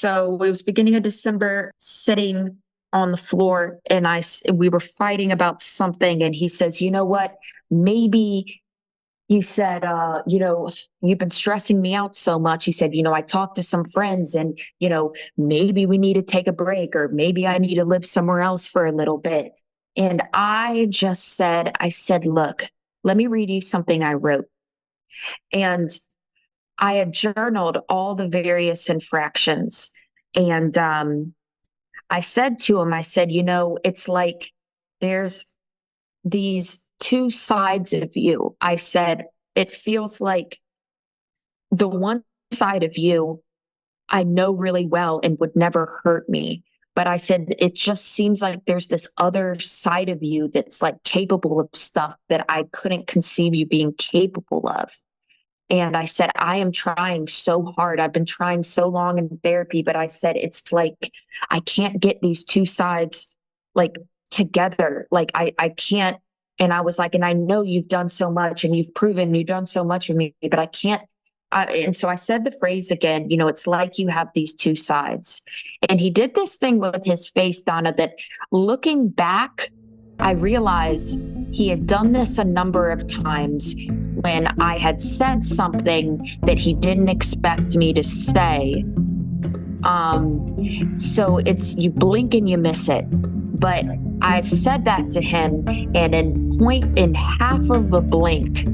So it was beginning of December, sitting on the floor, and we were fighting about something, and he says, "You know what? Maybe." He said, "You've been stressing me out so much." He said, "I talked to some friends, and maybe we need to take a break, or maybe I need to live somewhere else for a little bit." And I said, "Look, let me read you something I wrote." And I had journaled all the various infractions. And I said to him, I said, it's like there's these two sides of you. I said, it feels like the one side of you I know really well and would never hurt me. But I said, it just seems like there's this other side of you that's like capable of stuff that I couldn't conceive you being capable of. And I said, I am trying so hard. I've been trying so long in therapy, but I said, it's like, I can't get these two sides like together. Like I can't. And I was like, and I know you've done so much and you've proven you've done so much with me, but I can't. And so I said the phrase again, it's like you have these two sides. And he did this thing with his face, Donna, that looking back, I realized he had done this a number of times when I had said something that he didn't expect me to say. So it's you blink and you miss it. But I said that to him, and in half of a blink,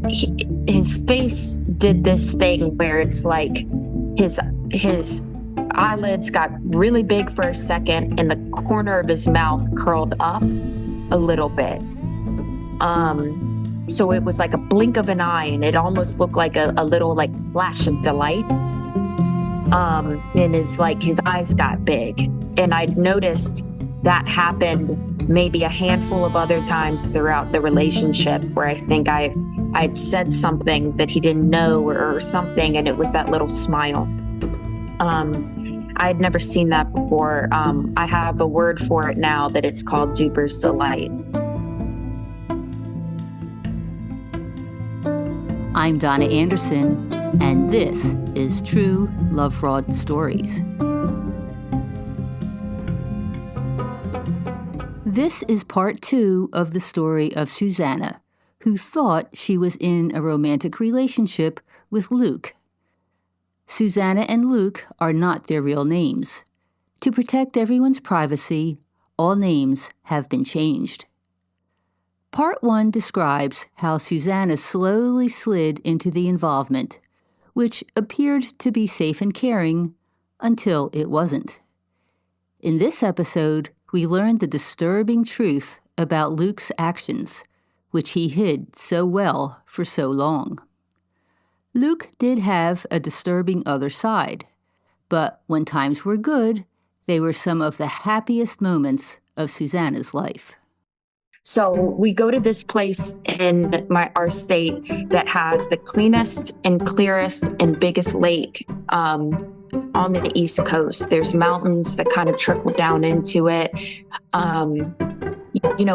his face did this thing where it's like his eyelids got really big for a second, and the corner of his mouth curled up a little bit. So it was like a blink of an eye, and it almost looked like a little like flash of delight. And his eyes got big, and I'd noticed that happened maybe a handful of other times throughout the relationship where I think I'd said something that he didn't know or something, and it was that little smile. I'd never seen that before. I have a word for it now that it's called duper's delight. I'm Donna Anderson, and this is True Love Fraud Stories. This is part 2 of the story of Susanna, who thought she was in a romantic relationship with Luke. Susanna and Luke are not their real names. To protect everyone's privacy, all names have been changed. Part 1 describes how Susanna slowly slid into the involvement, which appeared to be safe and caring until it wasn't. In this episode, we learned the disturbing truth about Luke's actions, which he hid so well for so long. Luke did have a disturbing other side, but when times were good, they were some of the happiest moments of Susanna's life. So we go to this place in our state that has the cleanest and clearest and biggest lake on the East Coast. There's mountains that kind of trickle down into it.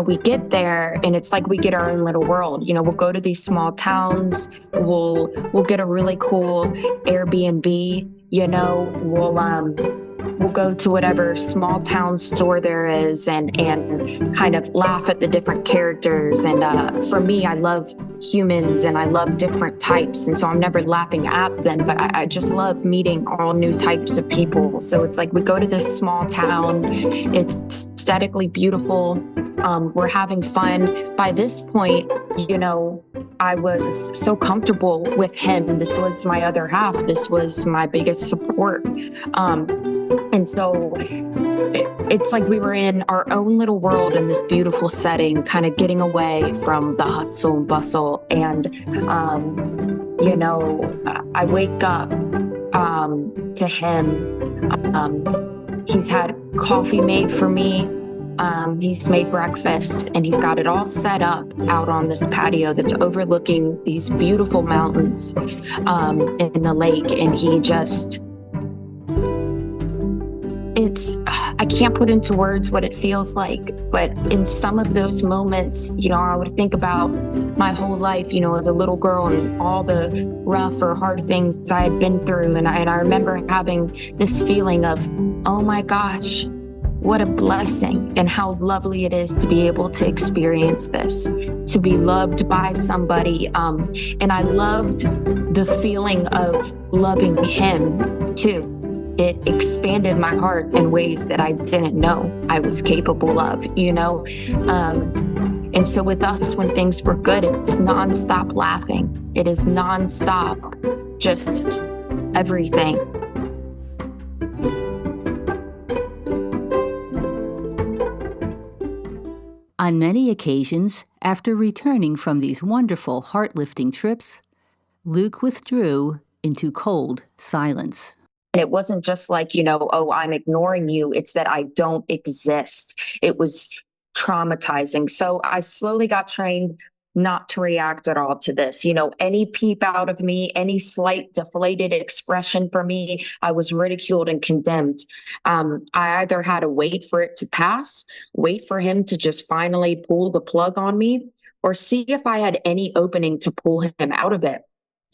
We get there and it's like we get our own little world. We'll go to these small towns. We'll get a really cool Airbnb. We'll go to whatever small town store there is and kind of laugh at the different characters. And for me, I love humans and I love different types. And so I'm never laughing at them, but I just love meeting all new types of people. So it's like we go to this small town. It's aesthetically beautiful. We're having fun. By this point, I was so comfortable with him. This was my other half. This was my biggest support. And so it's like we were in our own little world in this beautiful setting, kind of getting away from the hustle and bustle. And, I wake up to him. He's had coffee made for me. He's made breakfast, and he's got it all set up out on this patio that's overlooking these beautiful mountains in the lake. And he just I can't put into words what it feels like, but in some of those moments, I would think about my whole life, as a little girl and all the rough or hard things I had been through. And I remember having this feeling of, oh my gosh, what a blessing, and how lovely it is to be able to experience this, to be loved by somebody. And I loved the feeling of loving him too. It expanded my heart in ways that I didn't know I was capable of, and so with us, when things were good, it's nonstop laughing. It is nonstop, just everything. On many occasions, after returning from these wonderful, heart-lifting trips, Luke withdrew into cold silence. And it wasn't just like, oh, I'm ignoring you. It's that I don't exist. It was traumatizing. So I slowly got trained not to react at all to this. Any peep out of me, any slight deflated expression for me, I was ridiculed and condemned. I either had to wait for it to pass, wait for him to just finally pull the plug on me, or see if I had any opening to pull him out of it.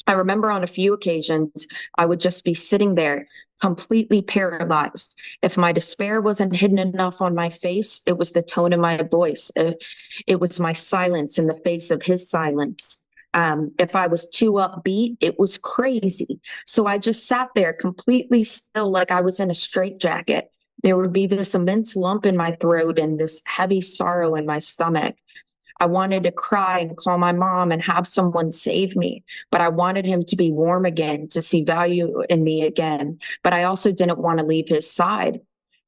I remember on a few occasions, I would just be sitting there completely paralyzed. If my despair wasn't hidden enough on my face, it was the tone of my voice. It was my silence in the face of his silence. If I was too upbeat, it was crazy. So I just sat there completely still, like I was in a straitjacket. There would be this immense lump in my throat and this heavy sorrow in my stomach. I wanted to cry and call my mom and have someone save me, but I wanted him to be warm again, to see value in me again. But I also didn't want to leave his side.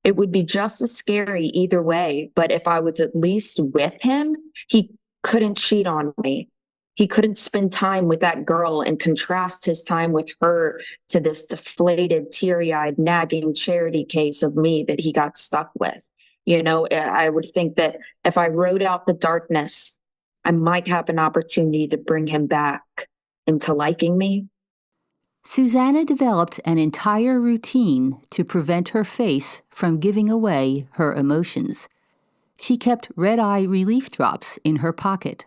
It would be just as scary either way, but if I was at least with him, he couldn't cheat on me. He couldn't spend time with that girl and contrast his time with her to this deflated, teary-eyed, nagging charity case of me that he got stuck with. I would think that if I rode out the darkness, I might have an opportunity to bring him back into liking me. Susanna developed an entire routine to prevent her face from giving away her emotions. She kept red-eye relief drops in her pocket.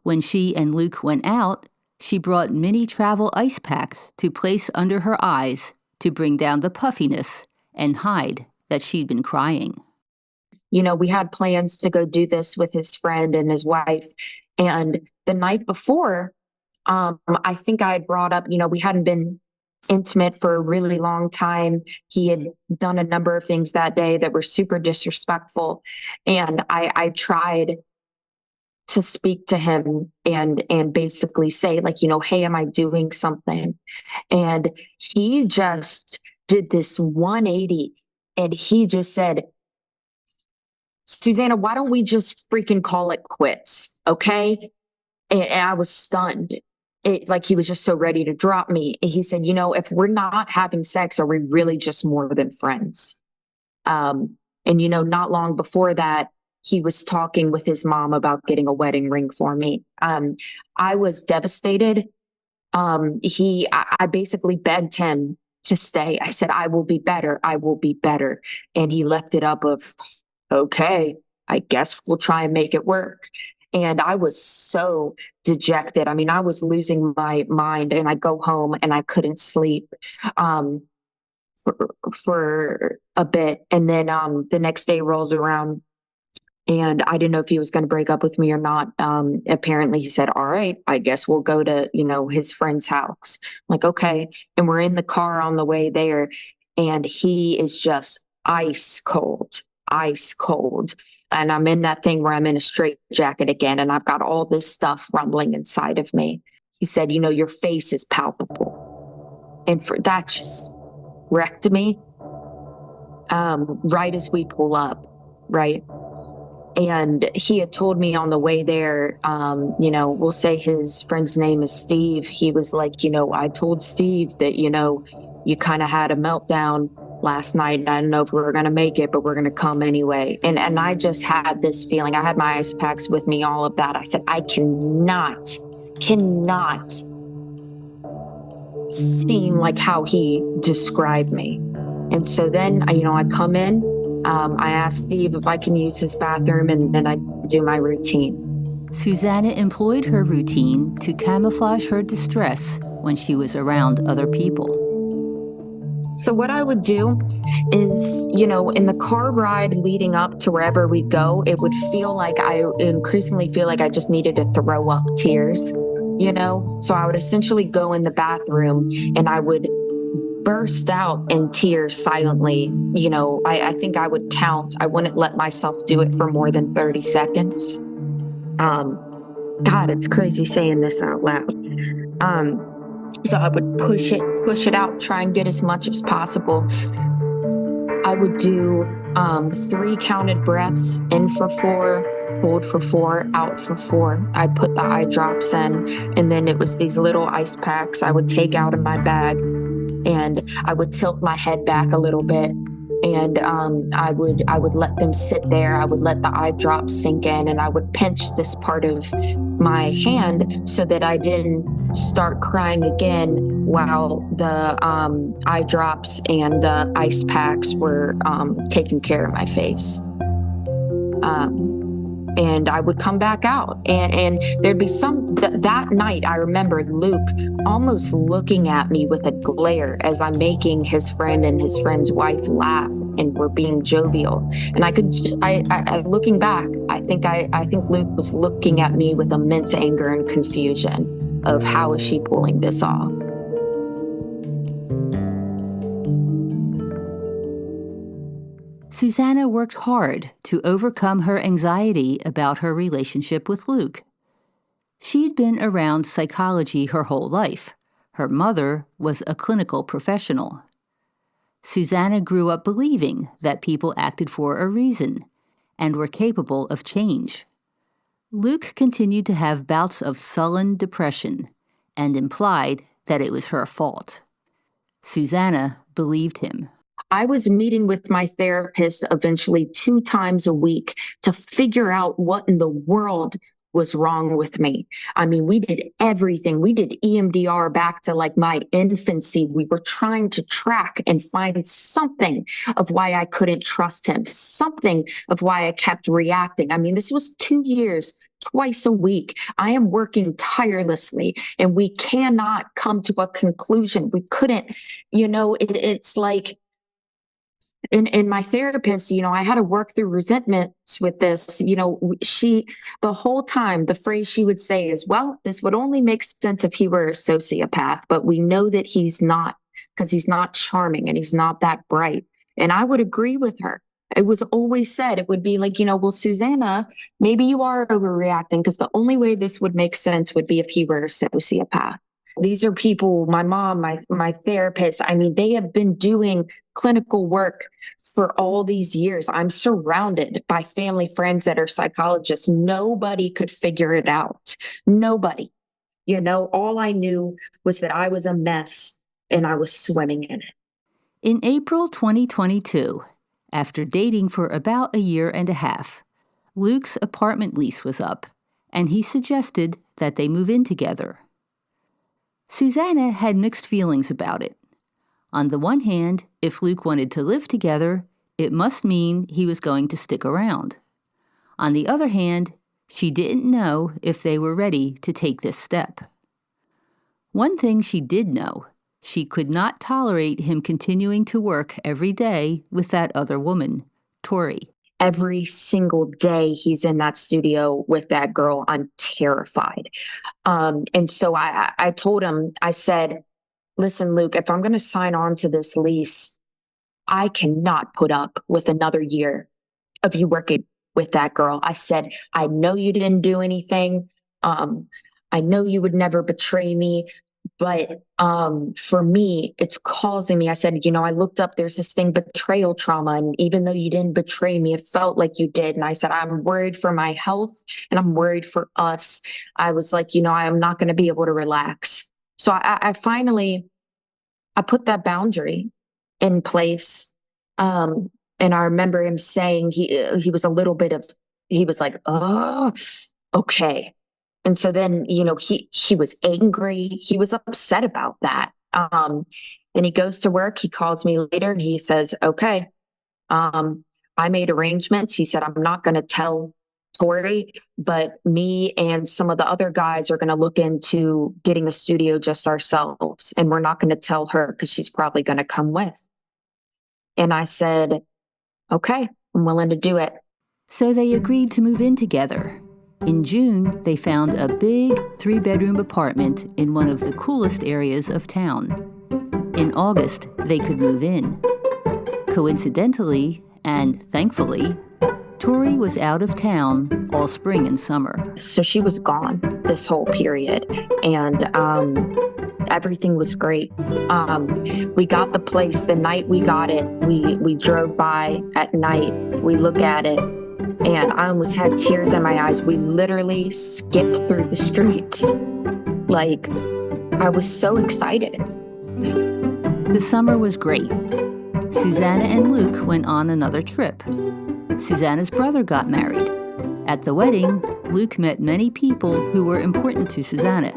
When she and Luke went out, she brought mini travel ice packs to place under her eyes to bring down the puffiness and hide that she'd been crying. We had plans to go do this with his friend and his wife. And the night before, I think I had brought up, we hadn't been intimate for a really long time. He had done a number of things that day that were super disrespectful. And I tried to speak to him and basically say, like, hey, am I doing something? And he just did this 180 and he just said, Susanna, why don't we just freaking call it quits? Okay. And I was stunned. Like he was just so ready to drop me. And he said, if we're not having sex, are we really just more than friends? And not long before that, he was talking with his mom about getting a wedding ring for me. I was devastated. I basically begged him to stay. I said, I will be better. I will be better. And he left it up of, okay, I guess we'll try and make it work. And I was so dejected. I mean, I was losing my mind, and I go home and I couldn't sleep for a bit. And then the next day rolls around and I didn't know if he was going to break up with me or not. Apparently he said, all right, I guess we'll go to, his friend's house. I'm like, okay. And we're in the car on the way there and he is just ice cold. And I'm in that thing where I'm in a straitjacket again, and I've got all this stuff rumbling inside of me. He said, your face is palpable. And that just wrecked me right as we pull up, right? And he had told me on the way there, we'll say his friend's name is Steve. He was like, I told Steve that, you kind of had a meltdown last night. I don't know if we were going to make it, but we're going to come anyway. And I just had this feeling. I had my ice packs with me, all of that. I said, I cannot seem like how he described me. And so then, I come in, I ask Steve if I can use his bathroom, and then I do my routine. Susanna employed her routine to camouflage her distress when she was around other people. So what I would do is, in the car ride leading up to wherever we'd go, it would feel like I increasingly feel like I just needed to throw up tears. So I would essentially go in the bathroom and I would burst out in tears silently. I think I would count. I wouldn't let myself do it for more than 30 seconds. Um, God, it's crazy saying this out loud. Um, so I would push it out, try and get as much as possible. I would do 3 counted breaths, in for 4, hold for 4, out for 4. I'd put the eye drops in, and then it was these little ice packs I would take out of my bag, and I would tilt my head back a little bit, and I would let them sit there. I would let the eye drops sink in, and I would pinch this part of my hand so that I didn't start crying again while the eye drops and the ice packs were taking care of my face. And I would come back out, and there'd be that night. I remember Luke almost looking at me with a glare as I'm making his friend and his friend's wife laugh, and we're being jovial. And looking back, I think Luke was looking at me with immense anger and confusion of how is she pulling this off. Susanna worked hard to overcome her anxiety about her relationship with Luke. She'd been around psychology her whole life. Her mother was a clinical professional. Susanna grew up believing that people acted for a reason and were capable of change. Luke continued to have bouts of sullen depression and implied that it was her fault. Susanna believed him. I was meeting with my therapist eventually 2 times a week to figure out what in the world was wrong with me. I mean, we did everything. We did EMDR back to like my infancy. We were trying to track and find something of why I couldn't trust him, something of why I kept reacting. I mean, this was 2 years. Twice a week. I am working tirelessly, and we cannot come to a conclusion. We couldn't, it's like, and my therapist, I had to work through resentments with this. The whole time, the phrase she would say is, well, this would only make sense if he were a sociopath, but we know that he's not, because he's not charming and he's not that bright. And I would agree with her. It was always said, it would be like, well, Susanna, maybe you are overreacting, because the only way this would make sense would be if he were a sociopath. These are people, my mom, my therapist. I mean, they have been doing clinical work for all these years. I'm surrounded by family friends that are psychologists. Nobody could figure it out. Nobody. All I knew was that I was a mess and I was swimming in it. In April 2022, after dating for about a year and a half, Luke's apartment lease was up, and he suggested that they move in together. Susanna had mixed feelings about it. On the one hand, if Luke wanted to live together, it must mean he was going to stick around. On the other hand, she didn't know if they were ready to take this step. One thing she did know: she could not tolerate him continuing to work every day with that other woman, Tori. Every single day he's in that studio with that girl, I'm terrified. And so I told him, I said, listen, Luke, if I'm going to sign on to this lease, I cannot put up with another year of you working with that girl. I said, I know you didn't do anything. I know you would never betray me. But for me, it's causing me. I said, I looked up, there's this thing, betrayal trauma. And even though you didn't betray me, it felt like you did. And I said, I'm worried for my health and I'm worried for us. I was like, I'm not going to be able to relax. So I finally put that boundary in place. And I remember him saying he was a little bit of, he was like, oh, okay. And so then, he was angry. He was upset about that. Then he goes to work. He calls me later and he says, okay, I made arrangements. He said, I'm not going to tell Tori, but me and some of the other guys are going to look into getting a studio just ourselves. And we're not going to tell her because she's probably going to come with. And I said, okay, I'm willing to do it. So they agreed to move in together. In June, they found a big 3-bedroom apartment in one of the coolest areas of town. In August, they could move in. Coincidentally, and thankfully, Tori was out of town all spring and summer. So she was gone this whole period, and everything was great. We got the place the night we got it. We drove by at night. We look at it, and I almost had tears in my eyes. We literally skipped through the streets. Like, I was so excited. The summer was great. Susanna and Luke went on another trip. Susanna's brother got married. At the wedding, Luke met many people who were important to Susanna.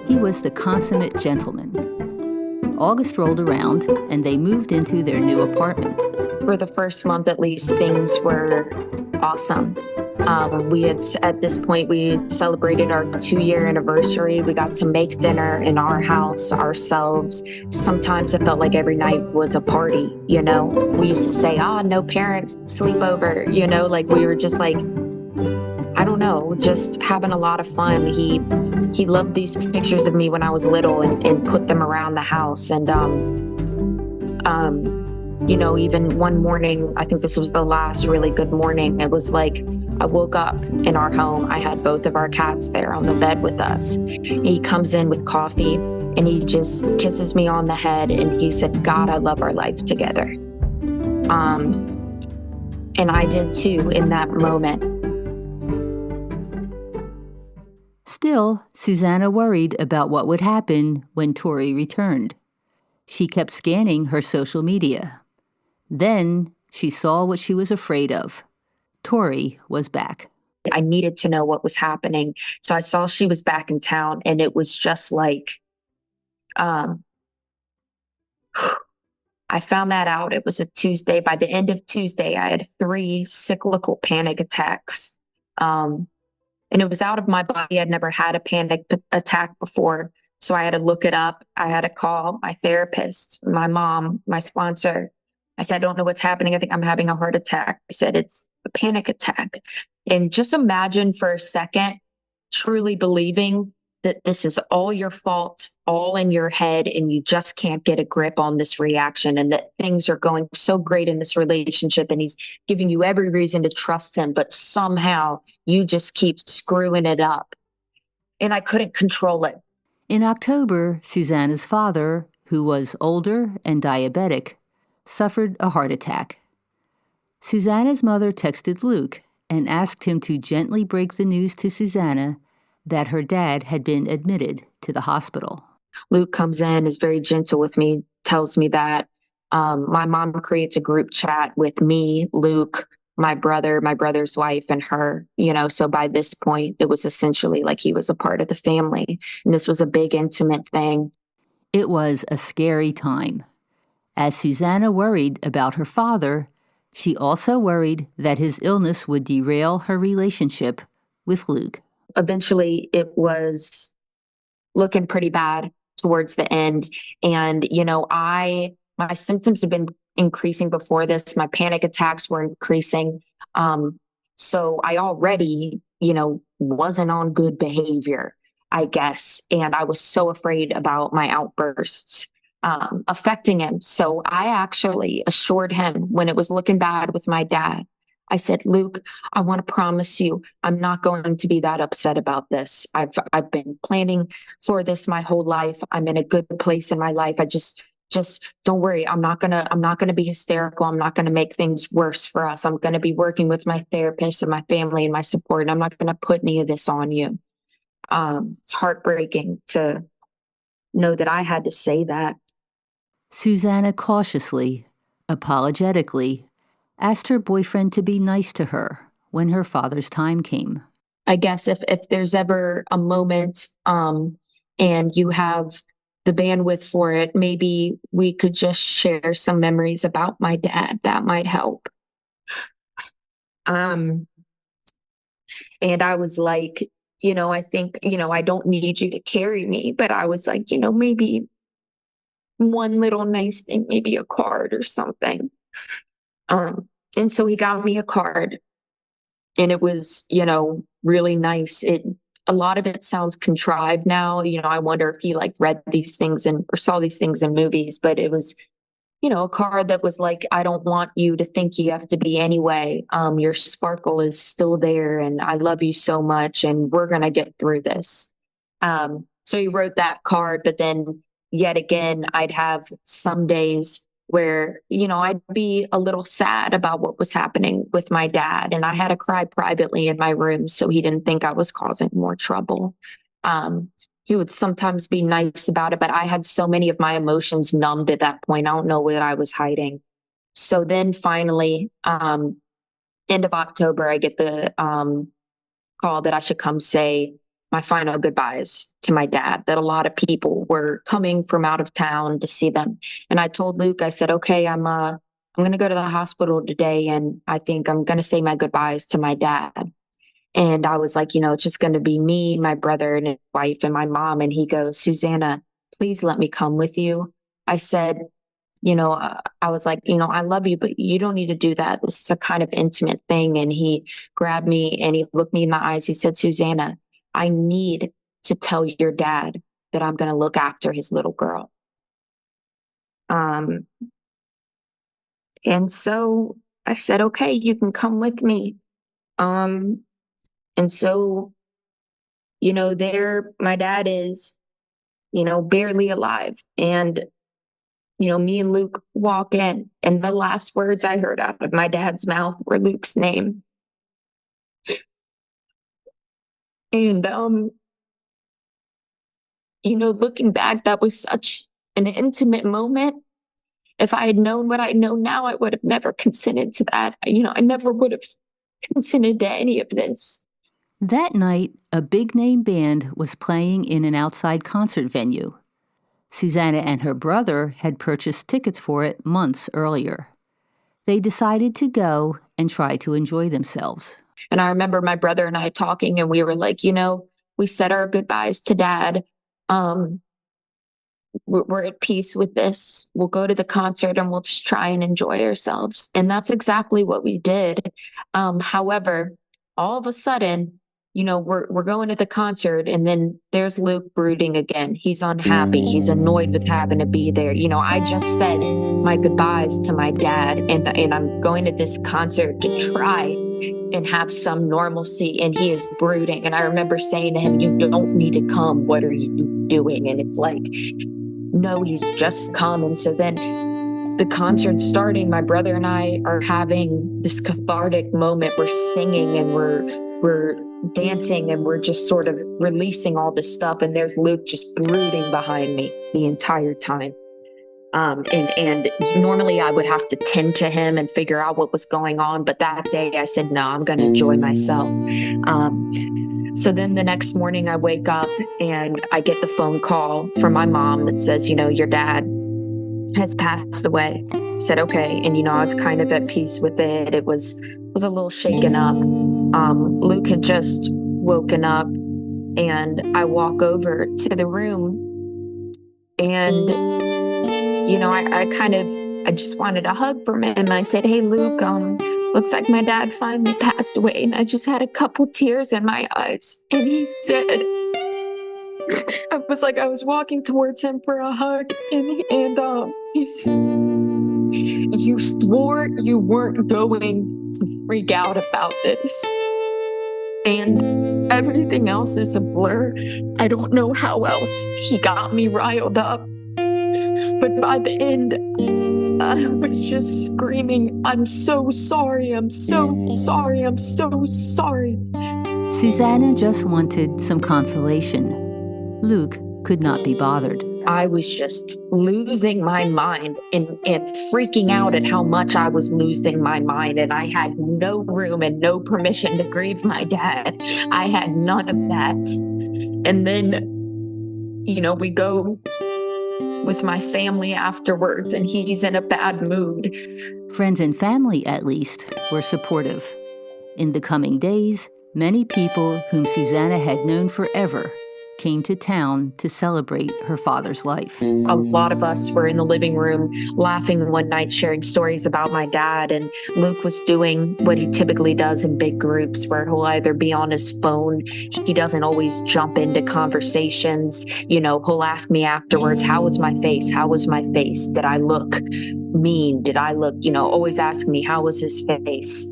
He was the consummate gentleman. August rolled around, and they moved into their new apartment. For the first month, at least, things were awesome. At this point, we celebrated our 2-year anniversary. We got to make dinner in our house ourselves. Sometimes it felt like every night was a party, you know? We used to say, no parents, sleepover, you know? Like, we were just like, I don't know, just having a lot of fun. He loved these pictures of me when I was little and put them around the house. And, you know, even one morning, I think this was the last really good morning. It was like, I woke up in our home. I had both of our cats there on the bed with us. He comes in with coffee and he just kisses me on the head. And he said, God, I love our life together. And I did too in that moment. Still, Susanna worried about what would happen when Tori returned. She kept scanning her social media. Then she saw what she was afraid of. Tori was back. I needed to know what was happening. So I saw she was back in town, and it was just like, I found that out. It was a Tuesday. By the end of Tuesday, I had 3 cyclical panic attacks. And it was out of my body. I'd never had a panic attack before. So I had to look it up. I had to call my therapist, my mom, my sponsor. I said, I don't know what's happening. I think I'm having a heart attack. I said, it's a panic attack. And just imagine for a second, truly believing that this is all your fault, all in your head, and you just can't get a grip on this reaction, and that things are going so great in this relationship and he's giving you every reason to trust him, but somehow you just keep screwing it up. And I couldn't control it. In October, Susanna's father, who was older and diabetic, suffered a heart attack. Susanna's mother texted Luke and asked him to gently break the news to Susanna that her dad had been admitted to the hospital. Luke comes in, is very gentle with me, tells me that. My mom creates a group chat with me, Luke, my brother, my brother's wife, and her, you know, so by this point, it was essentially like he was a part of the family. And this was a big, intimate thing. It was a scary time. As Susanna worried about her father, she also worried that his illness would derail her relationship with Luke. Eventually, it was looking pretty bad towards the end. And, you know, my symptoms have been increasing before this. My panic attacks were increasing. So I already, you know, wasn't on good behavior, I guess. And I was so afraid about my outbursts affecting him. So I actually assured him when it was looking bad with my dad. I said, Luke, I want to promise you, I'm not going to be that upset about this. I've been planning for this my whole life. I'm in a good place in my life. I just don't worry. I'm not gonna be hysterical. I'm not gonna make things worse for us. I'm gonna be working with my therapist and my family and my support. And I'm not gonna put any of this on you. It's heartbreaking to know that I had to say that. Susanna cautiously, apologetically, asked her boyfriend to be nice to her when her father's time came. I guess if there's ever a moment and you have the bandwidth for it, maybe we could just share some memories about my dad. That might help. Um, and I was like, I think, I don't need you to carry me, but I was like, maybe one little nice thing, maybe a card or something. And so he got me a card, and it was, really nice. A lot of it sounds contrived now. I wonder if he like read these things or saw these things in movies, but it was, a card that was like, I don't want you to think you have to be anyway. Your sparkle is still there, and I love you so much, and we're gonna get through this. So he wrote that card, but then yet again, I'd have some days where, I'd be a little sad about what was happening with my dad, and I had to cry privately in my room so he didn't think I was causing more trouble. Um, he would sometimes be nice about it, but I had so many of my emotions numbed at that point. I don't know what I was hiding. So then finally, end of October, I get the call that I should come say my final goodbyes to my dad, that a lot of people were coming from out of town to see them. And I told Luke, I said, okay, I'm going to go to the hospital today, and I think I'm going to say my goodbyes to my dad. And I was like, it's just going to be me, my brother, and his wife, and my mom. And he goes, Susanna, please let me come with you. I said, I was like, I love you, but you don't need to do that. This is a kind of intimate thing. And he grabbed me and he looked me in the eyes. He said, Susanna, I need to tell your dad that I'm going to look after his little girl. And so I said, okay, you can come with me. And so, there my dad is, barely alive. And, me and Luke walk in, and the last words I heard out of my dad's mouth were Luke's name. And, looking back, that was such an intimate moment. If I had known what I know now, I would have never consented to that. I never would have consented to any of this. That night, a big name band was playing in an outside concert venue. Susanna and her brother had purchased tickets for it months earlier. They decided to go and try to enjoy themselves. And I remember my brother and I talking, and we were like, we said our goodbyes to Dad. We're at peace with this. We'll go to the concert and we'll just try and enjoy ourselves. And that's exactly what we did. However, all of a sudden, we're going to the concert, and then there's Luke brooding again. He's unhappy. He's annoyed with having to be there. I just said my goodbyes to my dad, and I'm going to this concert to try and have some normalcy, and he is brooding. And I remember saying to him, you don't need to come. What are you doing? And it's like, no, he's just come. And so then the concert's starting. My brother and I are having this cathartic moment. We're singing and we're dancing, and we're just sort of releasing all this stuff. And there's Luke just brooding behind me the entire time. And normally I would have to tend to him and figure out what was going on. But that day I said, no, I'm going to enjoy myself. So then the next morning I wake up and I get the phone call from my mom that says, your dad has passed away. I said, okay. And, I was kind of at peace with it. It was a little shaken up. Luke had just woken up, and I walk over to the room, and, I just wanted a hug from him. I said, hey, Luke, looks like my dad finally passed away. And I just had a couple tears in my eyes. And he said, I was walking towards him for a hug. And he said, you swore you weren't going to freak out about this. And everything else is a blur. I don't know how else he got me riled up. But by the end, I was just screaming, I'm so sorry, I'm so sorry, I'm so sorry. Susanna just wanted some consolation. Luke could not be bothered. I was just losing my mind and freaking out at how much I was losing my mind. And I had no room and no permission to grieve my dad. I had none of that. And then, we go with my family afterwards, and he's in a bad mood. Friends and family, at least, were supportive. In the coming days, many people whom Susanna had known forever came to town to celebrate her father's life. A lot of us were in the living room laughing one night, sharing stories about my dad. And Luke was doing what he typically does in big groups, where he'll either be on his phone. He doesn't always jump into conversations. He'll ask me afterwards, how was my face? How was my face? Did I look mean? Did I look, always ask me, how was his face?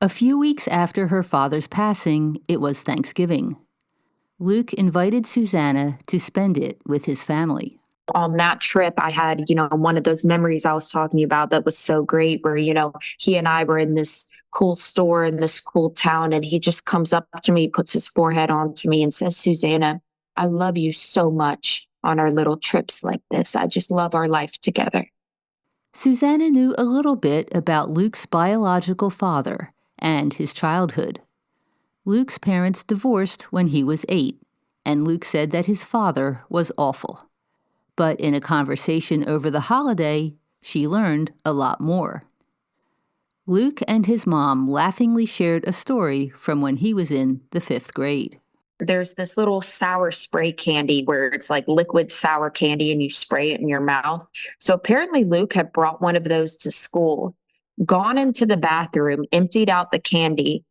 A few weeks after her father's passing, it was Thanksgiving. Luke invited Susanna to spend it with his family. On that trip, I had, one of those memories I was talking about that was so great, where, he and I were in this cool store in this cool town, and he just comes up to me, puts his forehead onto me and says, Susanna, I love you so much on our little trips like this. I just love our life together. Susanna knew a little bit about Luke's biological father and his childhood. Luke's parents divorced when he was 8, and Luke said that his father was awful. But in a conversation over the holiday, she learned a lot more. Luke and his mom laughingly shared a story from when he was in the 5th grade. There's this little sour spray candy where it's like liquid sour candy and you spray it in your mouth. So apparently Luke had brought one of those to school, gone into the bathroom, emptied out the candy,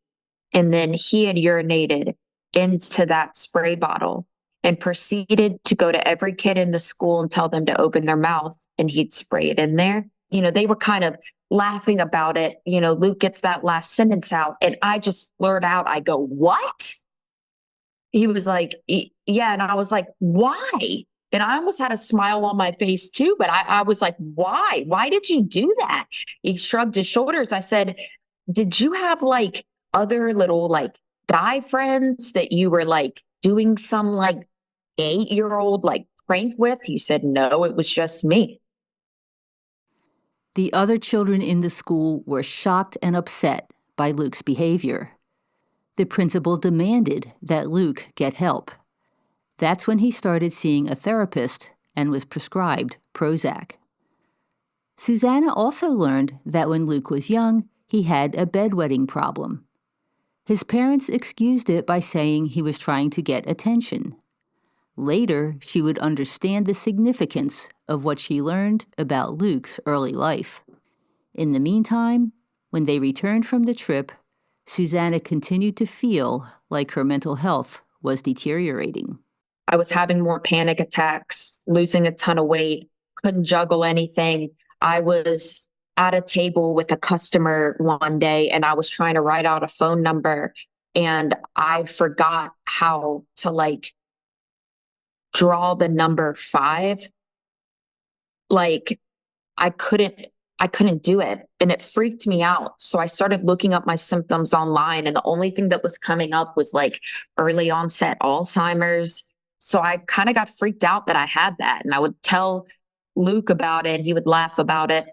and then he had urinated into that spray bottle and proceeded to go to every kid in the school and tell them to open their mouth, and he'd spray it in there. They were kind of laughing about it. Luke gets that last sentence out, and I just blurt out, I go, what? He was like, yeah. And I was like, why? And I almost had a smile on my face too, but I was like, why? Why did you do that? He shrugged his shoulders. I said, did you have like other little like guy friends that you were like doing some like 8-year-old like prank with? He said, no, it was just me. The other children in the school were shocked and upset by Luke's behavior. The principal demanded that Luke get help. That's when he started seeing a therapist and was prescribed Prozac. Susanna also learned that when Luke was young, he had a bedwetting problem. His parents excused it by saying he was trying to get attention. Later, she would understand the significance of what she learned about Luke's early life. In the meantime, when they returned from the trip, Susanna continued to feel like her mental health was deteriorating. I was having more panic attacks, losing a ton of weight, couldn't juggle anything. I was at a table with a customer one day, and I was trying to write out a phone number, and I forgot how to like draw the number 5. Like I couldn't do it, and it freaked me out. So I started looking up my symptoms online, and the only thing that was coming up was like early onset Alzheimer's. So I kind of got freaked out that I had that, and I would tell Luke about it. He would laugh about it,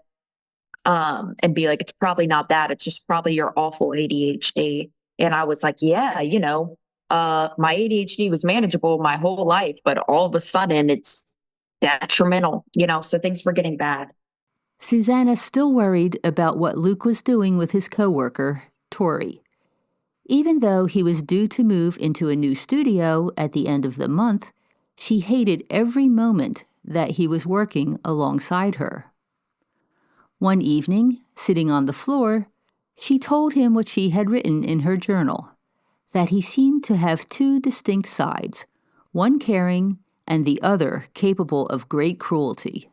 and be like, it's probably not that. It's just probably your awful ADHD. And I was like, yeah, my ADHD was manageable my whole life, but all of a sudden it's detrimental, so things were getting bad. Susanna still worried about what Luke was doing with his coworker, Tori. Even though he was due to move into a new studio at the end of the month, she hated every moment that he was working alongside her. One evening, sitting on the floor, she told him what she had written in her journal, that he seemed to have 2 distinct sides, one caring and the other capable of great cruelty.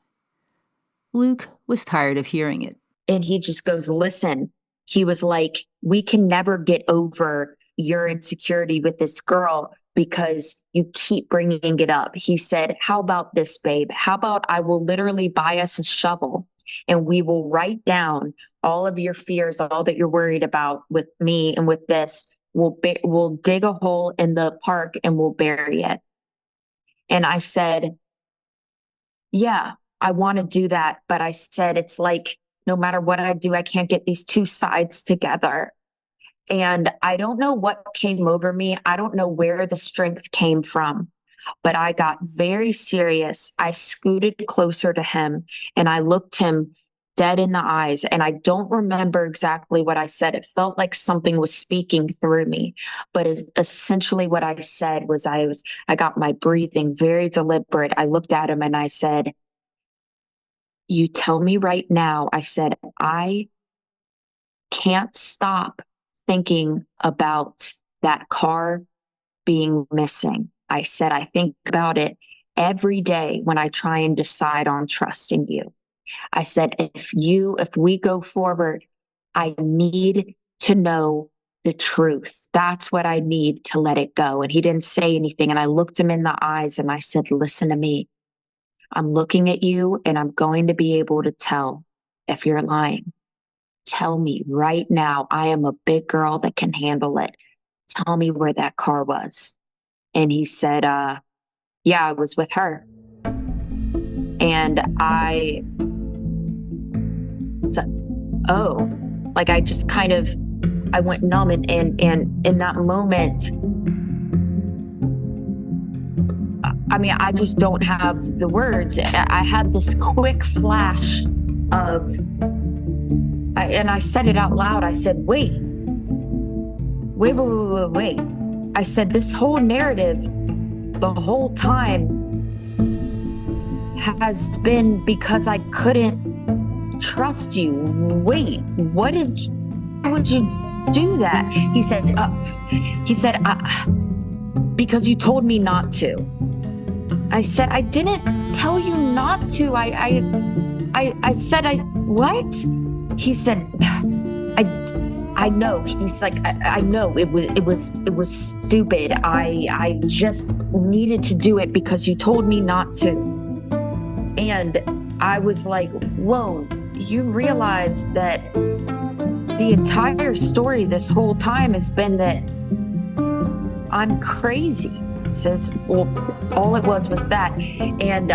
Luke was tired of hearing it. And he just goes, listen, he was like, we can never get over your insecurity with this girl because you keep bringing it up. He said, how about this, babe? How about I will literally buy us a shovel and we will write down all of your fears, all that you're worried about with me and with this. We'll dig a hole in the park and we'll bury it. And I said, yeah, I want to do that. But I said, it's like, no matter what I do, I can't get these 2 sides together. And I don't know what came over me. I don't know where the strength came from, but I got very serious. I scooted closer to him and I looked him dead in the eyes. And I don't remember exactly what I said. It felt like something was speaking through me. But essentially what I said was I got my breathing very deliberate. I looked at him and I said, "You tell me right now," I said, "I can't stop thinking about that car being missing." I said, "I think about it every day when I try and decide on trusting you." I said, if we go forward, I need to know the truth. That's what I need to let it go." And he didn't say anything. And I looked him in the eyes and I said, "Listen to me. I'm looking at you and I'm going to be able to tell if you're lying. Tell me right now. I am a big girl that can handle it. Tell me where that car was." And he said, "Yeah, I was with her." And I said, "Oh," like I just kind of, I went numb, and in that moment, I mean, I just don't have the words. I had this quick flash of, and I said it out loud. I said, wait. I said, "This whole narrative, the whole time, has been because I couldn't trust you. Wait, why would you do that?" He said, "Because you told me not to." I said, "I didn't tell you not to. I said, what?" He said, I know." He's like, I know it was stupid. I just needed to do it because you told me not to." And I was like, whoa, you realize that the entire story this whole time has been that I'm crazy. He says, "Well, all it was that." And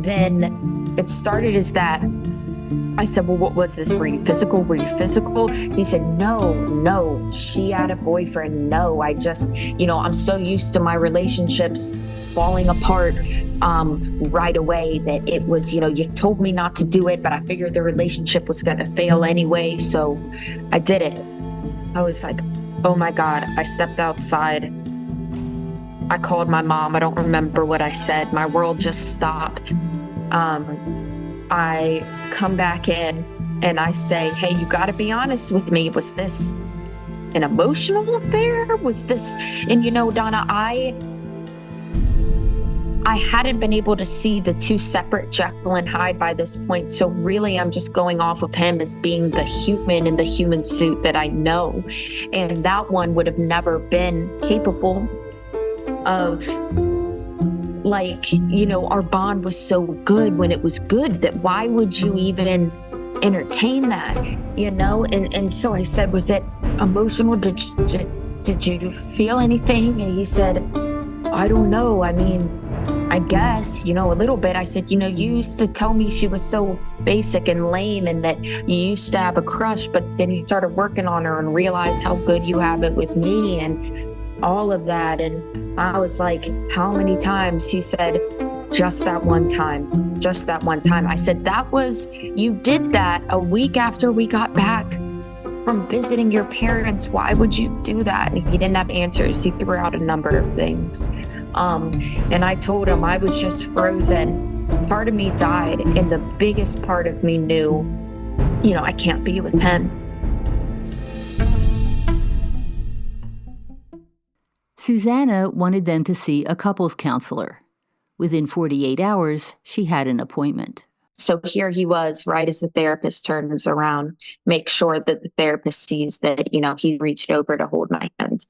then it started as that. I said, "Well, what was this? Were you physical? Were you physical?" He said, no, she had a boyfriend. No, I just, I'm so used to my relationships falling apart right away that it was, you told me not to do it, but I figured the relationship was going to fail anyway. So I did it." I was like, oh my God. I stepped outside. I called my mom. I don't remember what I said. My world just stopped. I come back in and I say, "Hey, you got to be honest with me. Was this an emotional affair? Was this?" And Donna, I hadn't been able to see the two separate Jekyll and Hyde by this point. So really, I'm just going off of him as being the human in the human suit that I know. And that one would have never been capable of, our bond was so good when it was good that why would you even entertain that, And so I said, "Was it emotional? Did you feel anything?" And he said, "I don't know. I mean, I guess, a little bit." I said, "You used to tell me she was so basic and lame and that you used to have a crush, but then you started working on her and realized how good you have it with me and all of that." And I was like, "How many times?" He said, "Just that one time, just that one time." I said, "You did that a week after we got back from visiting your parents. Why would you do that?" And he didn't have answers. He threw out a number of things. And I told him I was just frozen. Part of me died, and the biggest part of me knew, I can't be with him. Susanna wanted them to see a couples counselor. Within 48 hours, she had an appointment. So here he was, right as the therapist turns around, make sure that the therapist sees that, he reached over to hold my hand.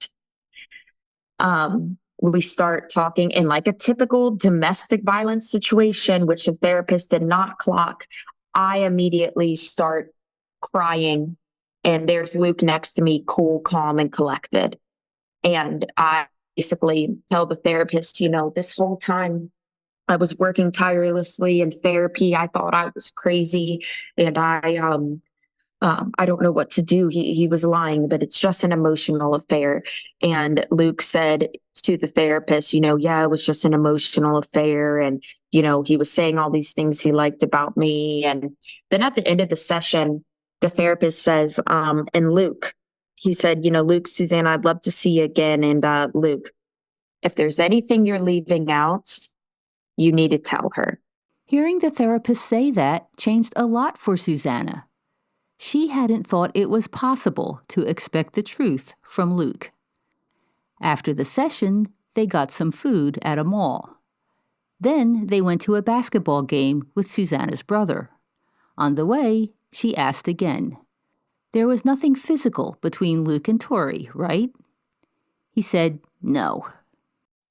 We start talking in like a typical domestic violence situation, which the therapist did not clock. I immediately start crying, and there's Luke next to me, cool, calm, and collected. And I basically tell the therapist, this whole time I was working tirelessly in therapy. I thought I was crazy. And I I don't know what to do. He was lying, but it's just an emotional affair. And Luke said to the therapist, yeah, it was just an emotional affair. And, he was saying all these things he liked about me. And then at the end of the session, the therapist says, and Luke, he said, Luke, Susanna, I'd love to see you again. And Luke, if there's anything you're leaving out, you need to tell her. Hearing the therapist say that changed a lot for Susanna. She hadn't thought it was possible to expect the truth from Luke. After the session, they got some food at a mall. Then they went to a basketball game with Susanna's brother. On the way, she asked again. There was nothing physical between Luke and Tori, right? He said no.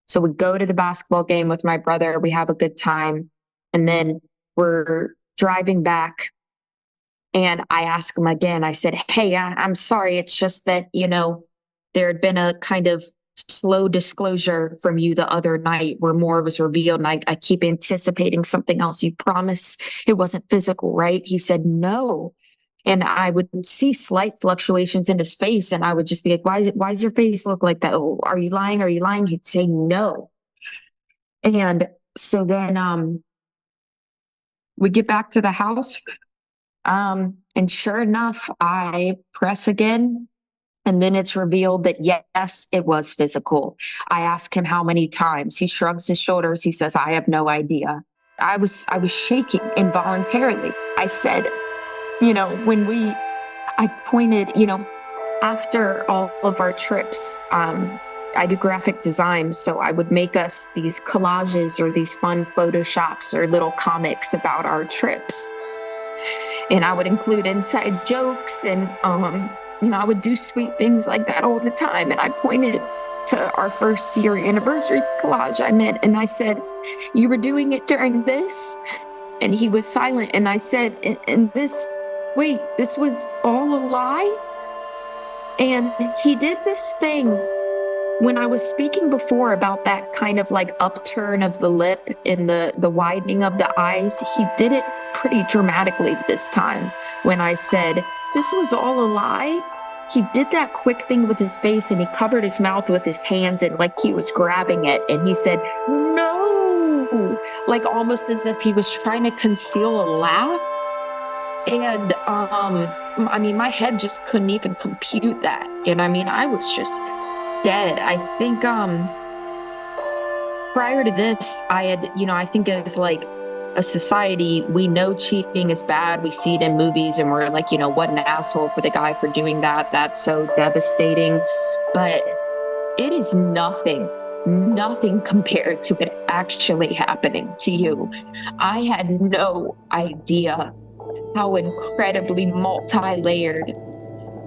So we go to the basketball game with my brother. We have a good time. And then we're driving back. And I asked him again. I said, hey, I'm sorry. It's just that, there had been a kind of slow disclosure from you the other night where more was revealed. And I keep anticipating something else. You promise it wasn't physical, right? He said, no. And I would see slight fluctuations in his face. And I would just be like, why does your face look like that? Oh, are you lying? Are you lying? He'd say no. And so then we get back to the house. And sure enough, I press again, and then it's revealed that yes, it was physical. I ask him how many times. He shrugs his shoulders. He says, I have no idea. I was shaking involuntarily. I said, I pointed, after all of our trips, I do graphic design, so I would make us these collages or these fun Photoshops or little comics about our trips. And I would include inside jokes and, I would do sweet things like that all the time. And I pointed to our first year anniversary collage I made, and I said, you were doing it during this? And he was silent. And I said, and this was all a lie? And he did this thing when I was speaking before about that kind of like upturn of the lip and the widening of the eyes. He did it pretty dramatically this time when I said, this was all a lie. He did that quick thing with his face and he covered his mouth with his hands and like he was grabbing it. And he said, no, like almost as if he was trying to conceal a laugh. And my head just couldn't even compute that. And I was just dead. I think prior to this, I had, I think as like a society, we know cheating is bad. We see it in movies and we're like, what an asshole for the guy for doing that. That's so devastating. But it is nothing compared to it actually happening to you. I had no idea how incredibly multi-layered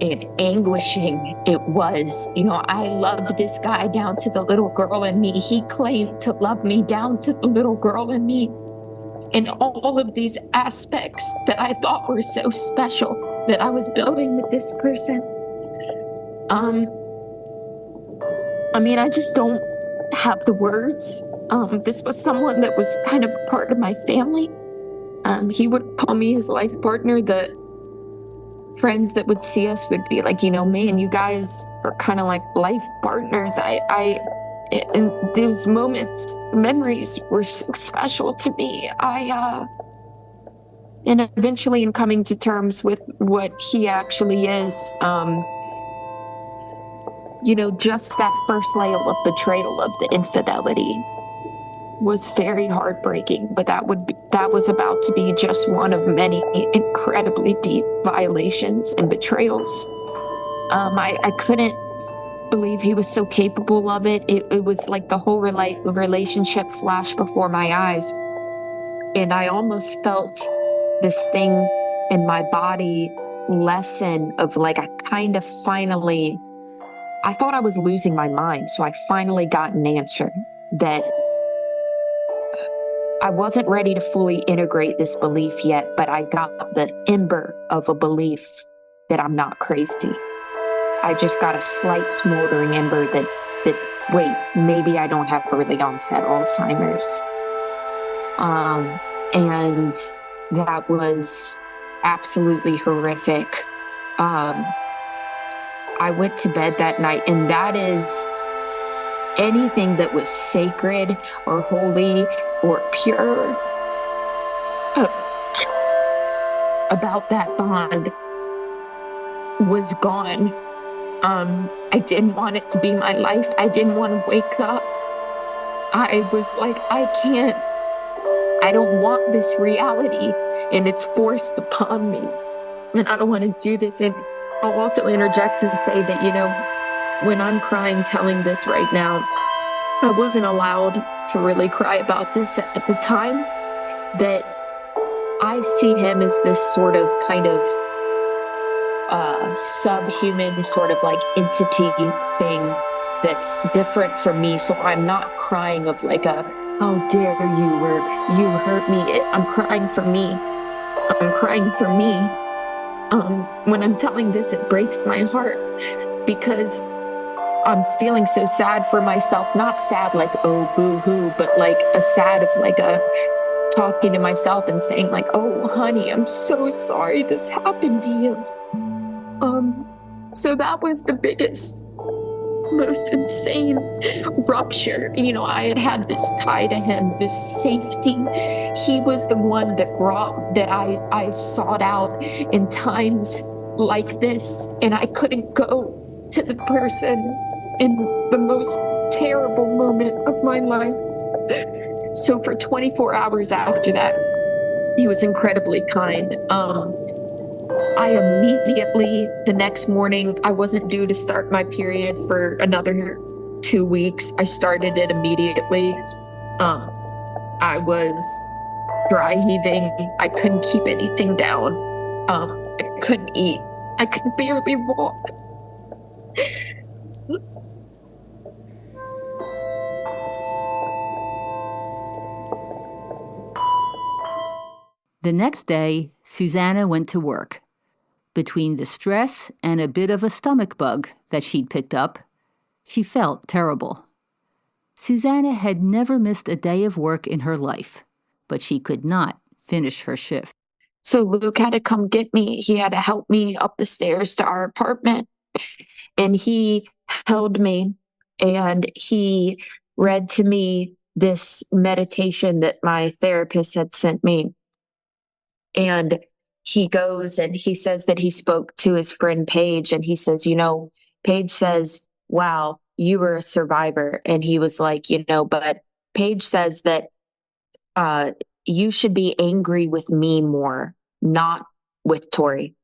and anguishing it was. I loved this guy down to the little girl in me. He claimed to love me down to the little girl in me. And all of these aspects that I thought were so special that I was building with this person. I just don't have the words. This was someone that was kind of a part of my family. He would call me his life partner. The friends that would see us would be like, man, you guys are kind of like life partners. In those moments, memories were so special to me. And eventually in coming to terms with what he actually is, just that first layer of betrayal of the infidelity was very heartbreaking, but that was about to be just one of many incredibly deep violations and betrayals. I couldn't believe he was so capable of it. It was like the whole relationship flashed before my eyes, and I almost felt this thing in my body lessen of like I thought I was losing my mind, so I finally got an answer that I wasn't ready to fully integrate this belief yet, but I got the ember of a belief that I'm not crazy. I just got a slight smoldering ember that wait, maybe I don't have early onset Alzheimer's. And that was absolutely horrific. um, I went to bed that night, and that is anything that was sacred or holy or pure uh, about that bond was gone. I didn't want it to be my life. I didn't want to wake up. I was like, I don't want this reality, and it's forced upon me, and I don't want to do this. And I'll also interject to say that, when I'm crying telling this right now, I wasn't allowed to really cry about this at the time, that I see him as this sort of kind of subhuman sort of like entity thing that's different from me. So I'm not crying of like how dare you, or you hurt me. I'm crying for me. I'm crying for me. When I'm telling this, it breaks my heart because I'm feeling so sad for myself. Not sad like, oh, boo-hoo, but like a sad of like a talking to myself and saying like, oh, honey, I'm so sorry this happened to you. So that was the biggest, most insane rupture. I had this tie to him, this safety. He was the one that I sought out in times like this, and I couldn't go to the person in the most terrible moment of my life. So for 24 hours after that, he was incredibly kind. I immediately, the next morning, I wasn't due to start my period for another 2 weeks. I started it immediately. I was dry heaving. I couldn't keep anything down. I couldn't eat. I could barely walk. The next day, Susanna went to work. Between the stress and a bit of a stomach bug that she'd picked up, she felt terrible. Susanna had never missed a day of work in her life, but she could not finish her shift. So Luke had to come get me. He had to help me up the stairs to our apartment. And he held me and he read to me this meditation that my therapist had sent me. And he goes and he says that he spoke to his friend Paige, and he says, Paige says, wow, you were a survivor. And he was like, but Paige says that you should be angry with me more, not with Tori.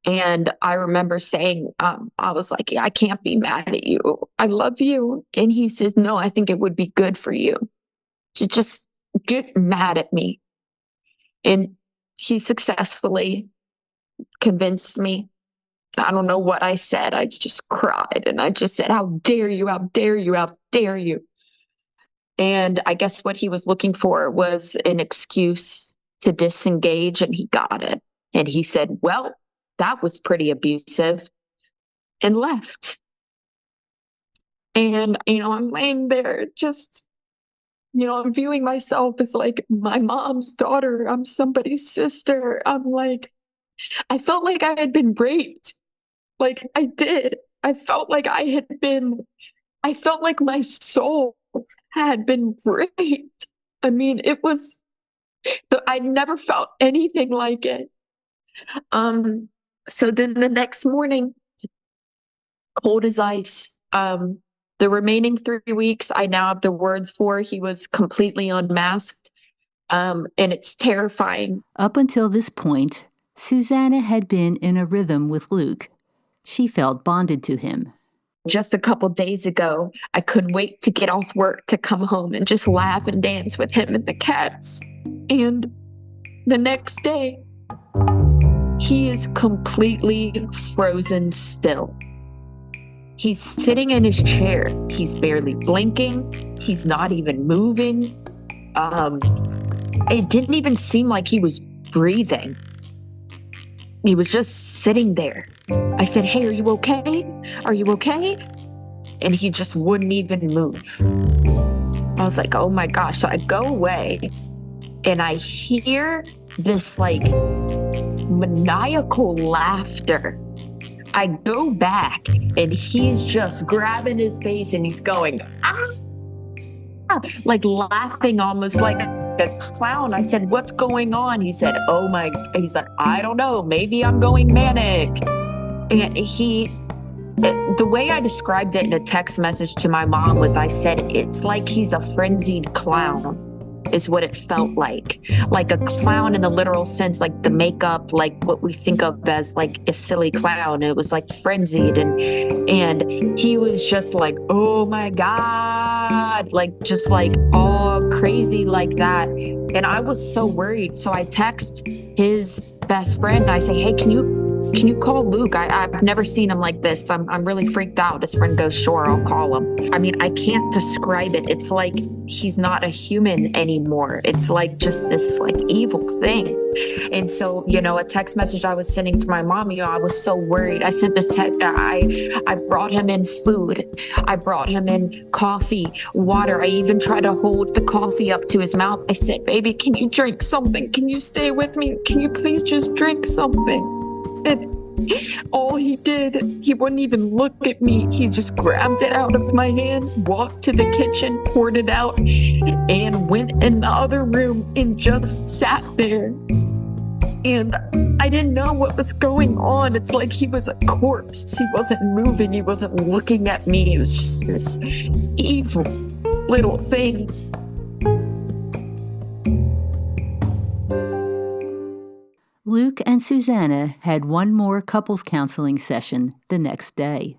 And I remember saying, I was like, I can't be mad at you. I love you. And he says, no, I think it would be good for you to just get mad at me. And he successfully convinced me. I don't know what I said. I just cried and I just said, how dare you, how dare you, how dare you. And I guess what he was looking for was an excuse to disengage, and he got it. And he said, well, that was pretty abusive, and left. And, I'm laying there just, I'm viewing myself as like my mom's daughter. I'm somebody's sister. I'm like, I felt like I had been raped. Like I did. I felt like I felt like my soul had been raped. I mean, I never felt anything like it. So then the next morning, cold as ice, the remaining 3 weeks, I now have the words for. He was completely unmasked, and it's terrifying. Up until this point, Susanna had been in a rhythm with Luke. She felt bonded to him. Just a couple days ago, I couldn't wait to get off work to come home and just laugh and dance with him and the cats. And the next day, he is completely frozen still. He's sitting in his chair. He's barely blinking. He's not even moving. It didn't even seem like he was breathing. He was just sitting there. I said, hey, are you okay? Are you okay? And he just wouldn't even move. I was like, oh my gosh. So I go away and I hear this like maniacal laughter. I go back and he's just grabbing his face and he's going, ah, like laughing almost like a clown. I said, what's going on? He said, he said, I don't know, maybe I'm going manic. And the way I described it in a text message to my mom was, I said, it's like he's a frenzied clown, is what it felt like a clown in the literal sense, like the makeup, like what we think of as like a silly clown. It was like frenzied, and he was just like, oh my God, like just like all crazy like that. And I was so worried. So I text his best friend and I say, hey, can you call Luke? I've never seen him like this. I'm really freaked out. His friend goes, sure, I'll call him. I mean, I can't describe it. It's like he's not a human anymore. It's like just this like evil thing. And so, a text message I was sending to my mom, I was so worried. I sent this text. I brought him in food. I brought him in coffee, water. I even tried to hold the coffee up to his mouth. I said, baby, can you drink something? Can you stay with me? Can you please just drink something? And all he did, he wouldn't even look at me. He just grabbed it out of my hand, walked to the kitchen, poured it out, and went in the other room and just sat there. And I didn't know what was going on. It's like he was a corpse. He wasn't moving. He wasn't looking at me. He was just this evil little thing. Luke and Susanna had one more couples counseling session the next day.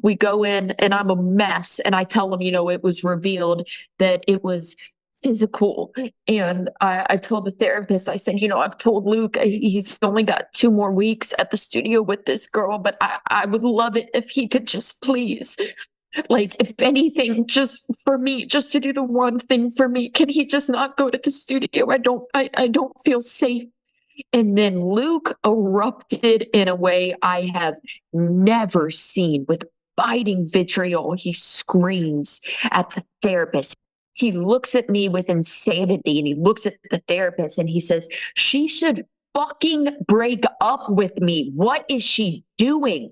We go in and I'm a mess. And I tell them, it was revealed that it was physical. And I told the therapist, I said, I've told Luke he's only got 2 more weeks at the studio with this girl, but I would love it if he could just please, like, if anything, just for me, just to do the one thing for me. Can he just not go to the studio? I don't feel safe. And then Luke erupted in a way I have never seen, with biting vitriol. He screams at the therapist. He looks at me with insanity, and he looks at the therapist and he says, she should fucking break up with me. What is she doing?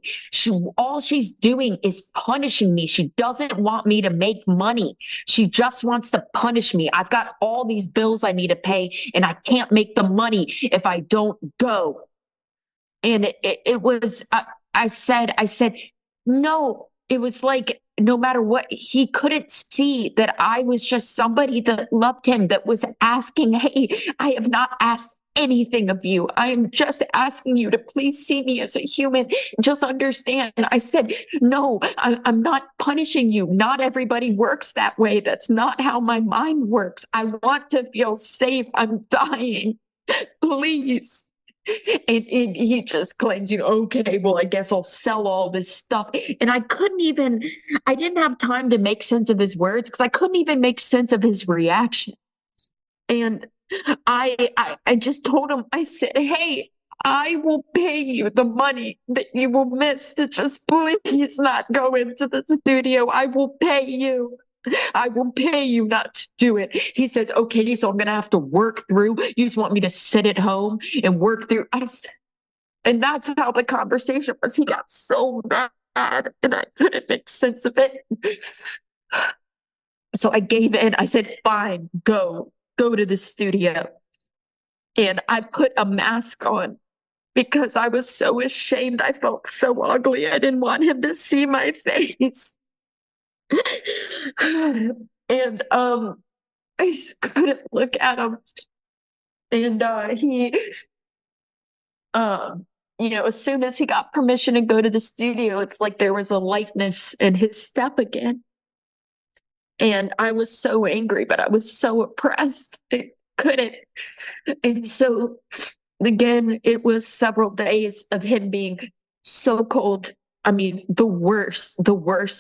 All she's doing is punishing me. She doesn't want me to make money. She just wants to punish me. I've got all these bills I need to pay, and I can't make the money if I don't go. And it was, I said, no. It was like, no matter what, he couldn't see that I was just somebody that loved him, that was asking, hey, I have not asked anything of you. I am just asking you to please see me as a human. Just understand. I said, no, I'm not punishing you. Not everybody works that way. That's not how my mind works. I want to feel safe. I'm dying. Please. And he just claims, okay, well, I guess I'll sell all this stuff. And I didn't have time to make sense of his words, because I couldn't even make sense of his reaction. And I just told him, I said, hey, I will pay you the money that you will miss to just please not go into the studio. I will pay you. I will pay you not to do it. He says, okay, so I'm going to have to work through. You just want me to sit at home and work through. I said, and that's how the conversation was. He got so mad and I couldn't make sense of it. So I gave in. I said, fine, go to the studio. And I put a mask on because I was so ashamed. I felt so ugly. I didn't want him to see my face. And I just couldn't look at him. And he as soon as he got permission to go to the studio, it's like there was a lightness in his step again. And I was so angry, but I was so oppressed. I couldn't. And so again, it was several days of him being so cold. I mean, the worst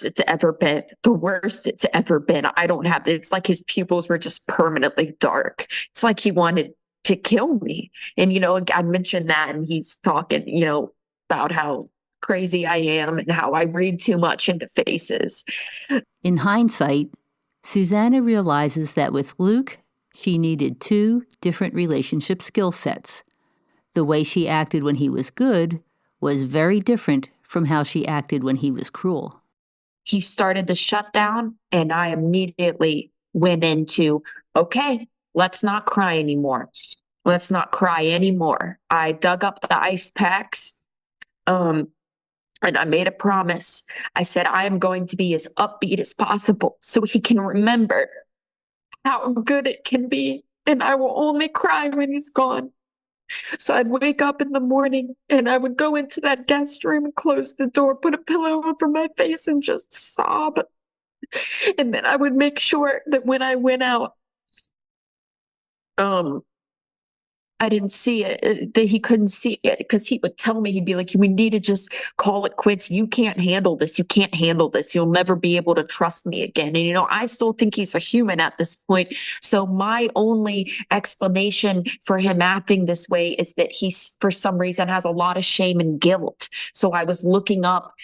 it's ever been. The worst it's ever been. It's like his pupils were just permanently dark. It's like he wanted to kill me. And, I mentioned that, and he's talking, about how crazy I am and how I read too much into faces. In hindsight, Susanna realizes that with Luke, she needed 2 different relationship skill sets. The way she acted when he was good was very different from how she acted when he was cruel. He started the shutdown, and I immediately went into, okay, let's not cry anymore. Let's not cry anymore. I dug up the ice packs, and I made a promise. I said, I am going to be as upbeat as possible so he can remember how good it can be. And I will only cry when he's gone. So I'd wake up in the morning and I would go into that guest room and close the door, put a pillow over my face and just sob. And then I would make sure that when I went out, I didn't see it, that he couldn't see it, because he would tell me, he'd be like, we need to just call it quits. You can't handle this. You can't handle this. You'll never be able to trust me again. And, I still think he's a human at this point. So my only explanation for him acting this way is that he's, for some reason, has a lot of shame and guilt. So I was looking up,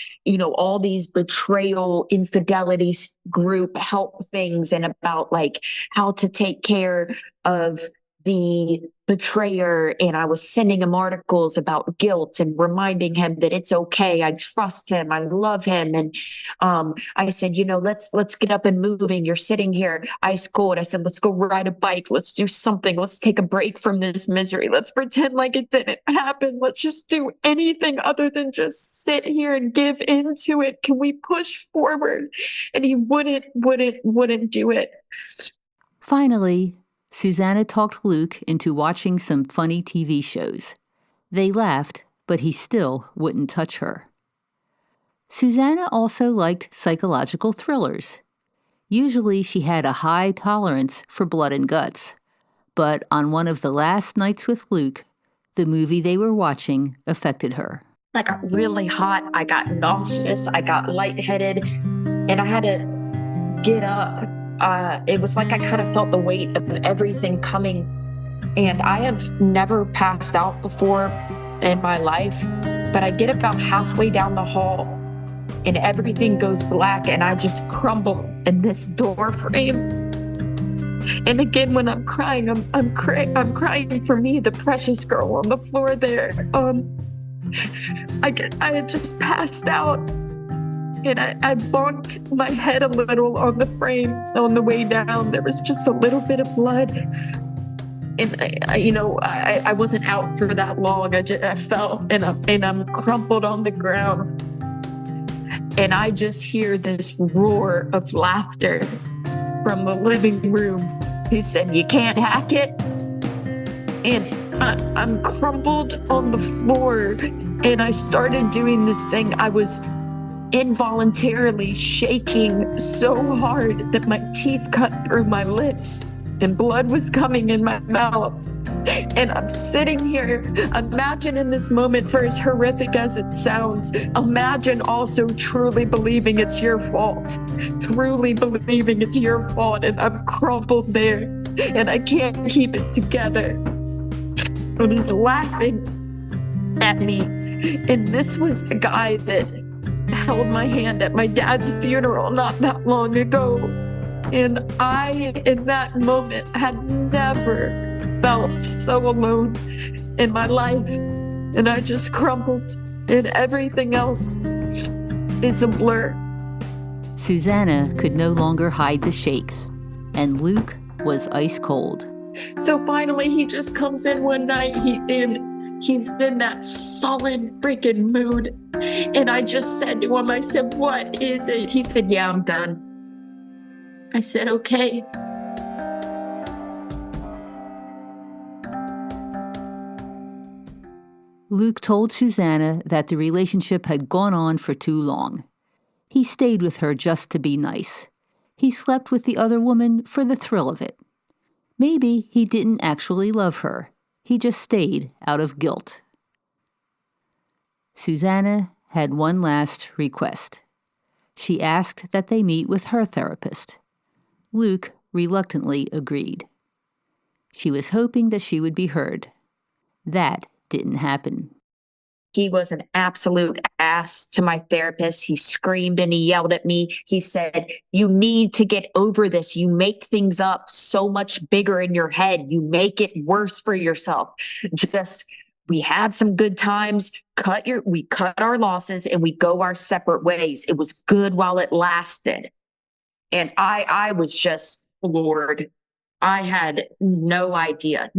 all these betrayal, infidelities group help things, and about like how to take care of the betrayer, and I was sending him articles about guilt and reminding him that it's okay. I trust him. I love him. And I said, let's get up and moving. You're sitting here ice cold. I said, let's go ride a bike. Let's do something. Let's take a break from this misery. Let's pretend like it didn't happen. Let's just do anything other than just sit here and give into it. Can we push forward? And he wouldn't do it. Finally, Susanna talked Luke into watching some funny TV shows. They laughed, but he still wouldn't touch her. Susanna also liked psychological thrillers. Usually she had a high tolerance for blood and guts, but on one of the last nights with Luke, the movie they were watching affected her. I got really hot. I got nauseous. I got lightheaded, and I had to get up. It was like I kind of felt the weight of everything coming. And I have never passed out before in my life, but I get about halfway down the hall and everything goes black and I just crumble in this door frame. And again, when I'm crying, I'm crying for me, the precious girl on the floor there. I had just passed out. And I bonked my head a little on the frame on the way down. There was just a little bit of blood. And I wasn't out for that long. I fell and I'm crumpled on the ground. And I just hear this roar of laughter from the living room. He said, "You can't hack it." And I'm crumpled on the floor. And I started doing this thing. I was involuntarily shaking so hard that my teeth cut through my lips and blood was coming in my mouth. And I'm sitting here, imagine in this moment, for as horrific as it sounds, imagine also truly believing it's your fault, truly believing it's your fault, and I'm crumpled there and I can't keep it together. And he's laughing at me. And this was the guy that held my hand at my dad's funeral not that long ago. And I, in that moment, had never felt so alone in my life. And I just crumpled, and everything else is a blur. Susanna could no longer hide the shakes, and Luke was ice cold. So finally, he just comes in one night, he's in that solid freaking mood. And I just said to him, I said, "What is it?" He said, "Yeah, I'm done." I said, "Okay." Luke told Susanna that the relationship had gone on for too long. He stayed with her just to be nice. He slept with the other woman for the thrill of it. Maybe he didn't actually love her. He just stayed out of guilt. Susanna had one last request. She asked that they meet with her therapist. Luke reluctantly agreed. She was hoping that she would be heard. That didn't happen. He was an absolute ass to my therapist. He screamed and he yelled at me. He said, "You need to get over this. You make things up so much bigger in your head. You make it worse for yourself. Just we had some good times, we cut our losses and we go our separate ways. It was good while it lasted. And I was just floored. I had no idea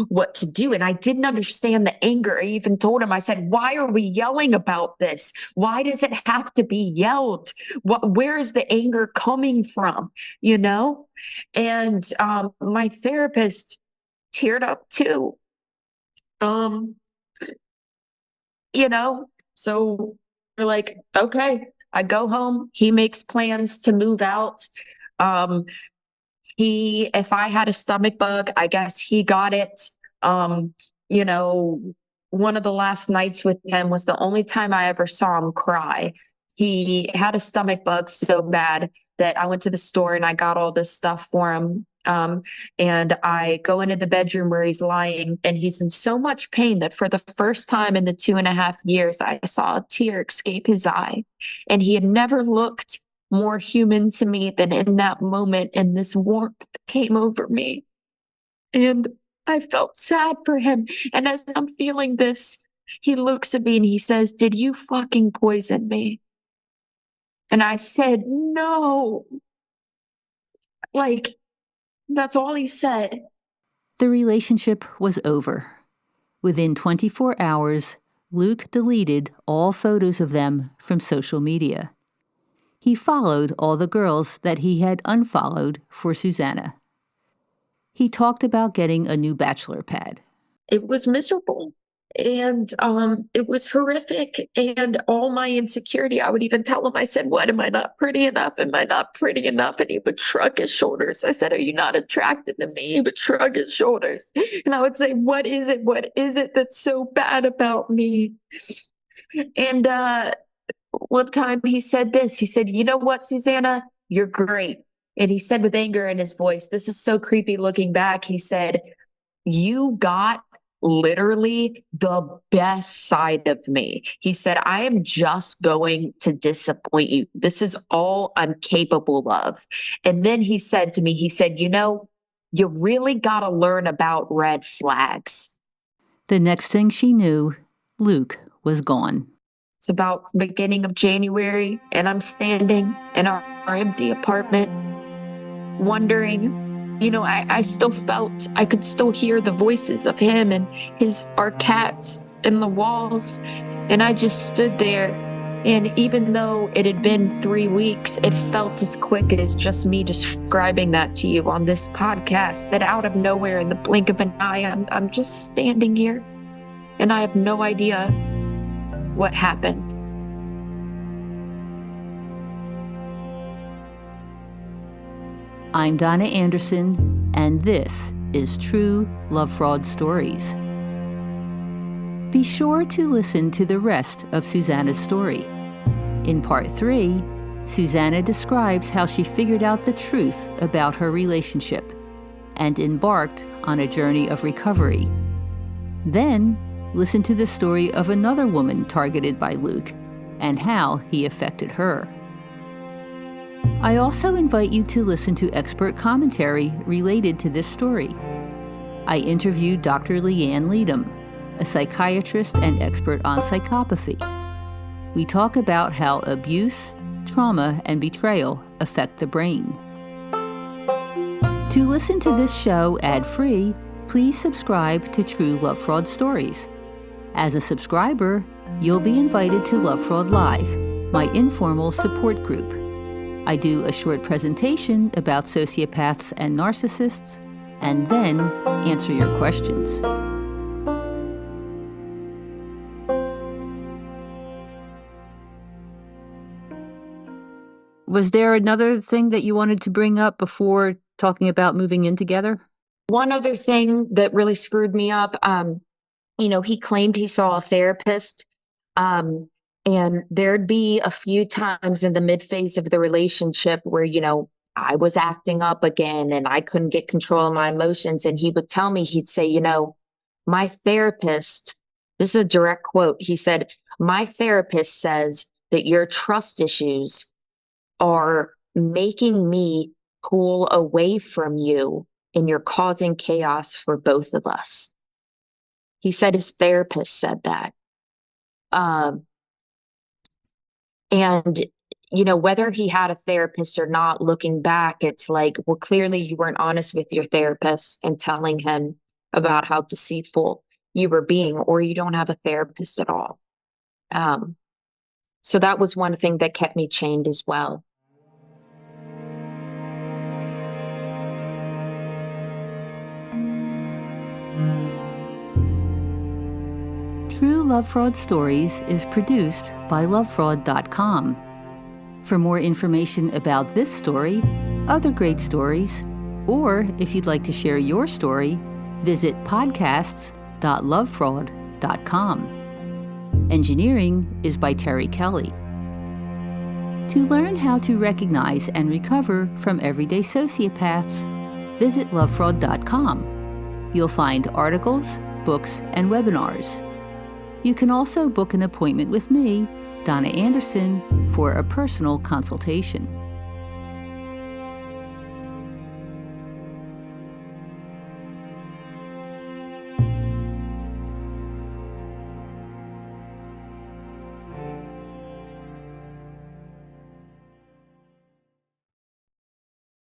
what to do. And I didn't understand the anger. I even told him, I said, why are we yelling about this? Why does it have to be yelled? Where is the anger coming from? You know? And my therapist teared up too. Um, you know, so we're like, okay, I go home. He makes plans to move out. Um, if I had a stomach bug, I guess he got it. Um, you know, one of the last nights with him was the only time I ever saw him cry. He had a stomach bug so bad that I went to the store and I got all this stuff for him. And I go into the bedroom where he's lying, and he's in so much pain that for the first time in the 2.5 years, I saw a tear escape his eye. And he had never looked more human to me than in that moment, and this warmth came over me. And I felt sad for him. And as I'm feeling this, he looks at me and he says, "Did you fucking poison me?" And I said, "No." Like, that's all he said. The relationship was over. Within 24 hours, Luke deleted all photos of them from social media. He followed all the girls that he had unfollowed for Susanna. He talked about getting a new bachelor pad. It was miserable. And it was horrific. And all my insecurity, I would even tell him, I said, "What, am I not pretty enough? Am I not pretty enough?" And he would shrug his shoulders. I said, "Are you not attracted to me?" He would shrug his shoulders. And I would say, "What is it? What is it that's so bad about me?" And one time he said this, he said, "You know what, Susanna, you're great." And he said with anger in his voice, this is so creepy looking back, he said, "You got literally the best side of me." He said, "I am just going to disappoint you. This is all I'm capable of." And then he said to me, he said, "You really got to learn about red flags." The next thing she knew, Luke was gone. It's about the beginning of January, and I'm standing in our empty apartment, wondering, I still felt, I could still hear the voices of him and our cats in the walls. And I just stood there. And even though it had been 3 weeks, it felt as quick as just me describing that to you on this podcast, that out of nowhere, in the blink of an eye, I'm just standing here and I have no idea what happened. I'm Donna Anderson, and this is True Love Fraud Stories. Be sure to listen to the rest of Susanna's story. In part 3, Susanna describes how she figured out the truth about her relationship and embarked on a journey of recovery. Then, listen to the story of another woman targeted by Luke and how he affected her. I also invite you to listen to expert commentary related to this story. I interviewed Dr. Leanne Leadham, a psychiatrist and expert on psychopathy. We talk about how abuse, trauma, and betrayal affect the brain. To listen to this show ad-free, please subscribe to True Love Fraud Stories. As a subscriber, you'll be invited to Love Fraud Live, my informal support group. I do a short presentation about sociopaths and narcissists, and then answer your questions. Was there another thing that you wanted to bring up before talking about moving in together? One other thing that really screwed me up, he claimed he saw a therapist. And there'd be a few times in the mid phase of the relationship where, I was acting up again and I couldn't get control of my emotions. And he would tell me, he'd say, "My therapist," this is a direct quote. He said, "My therapist says that your trust issues are making me pull away from you and you're causing chaos for both of us." He said his therapist said that. And, whether he had a therapist or not, looking back, it's like, well, clearly you weren't honest with your therapist and telling him about how deceitful you were being, or you don't have a therapist at all. So that was one thing that kept me chained as well. True Love Fraud Stories is produced by lovefraud.com. For more information about this story, other great stories, or if you'd like to share your story, visit podcasts.lovefraud.com. Engineering is by Terry Kelly. To learn how to recognize and recover from everyday sociopaths, visit lovefraud.com. You'll find articles, books, and webinars. You can also book an appointment with me, Donna Anderson, for a personal consultation.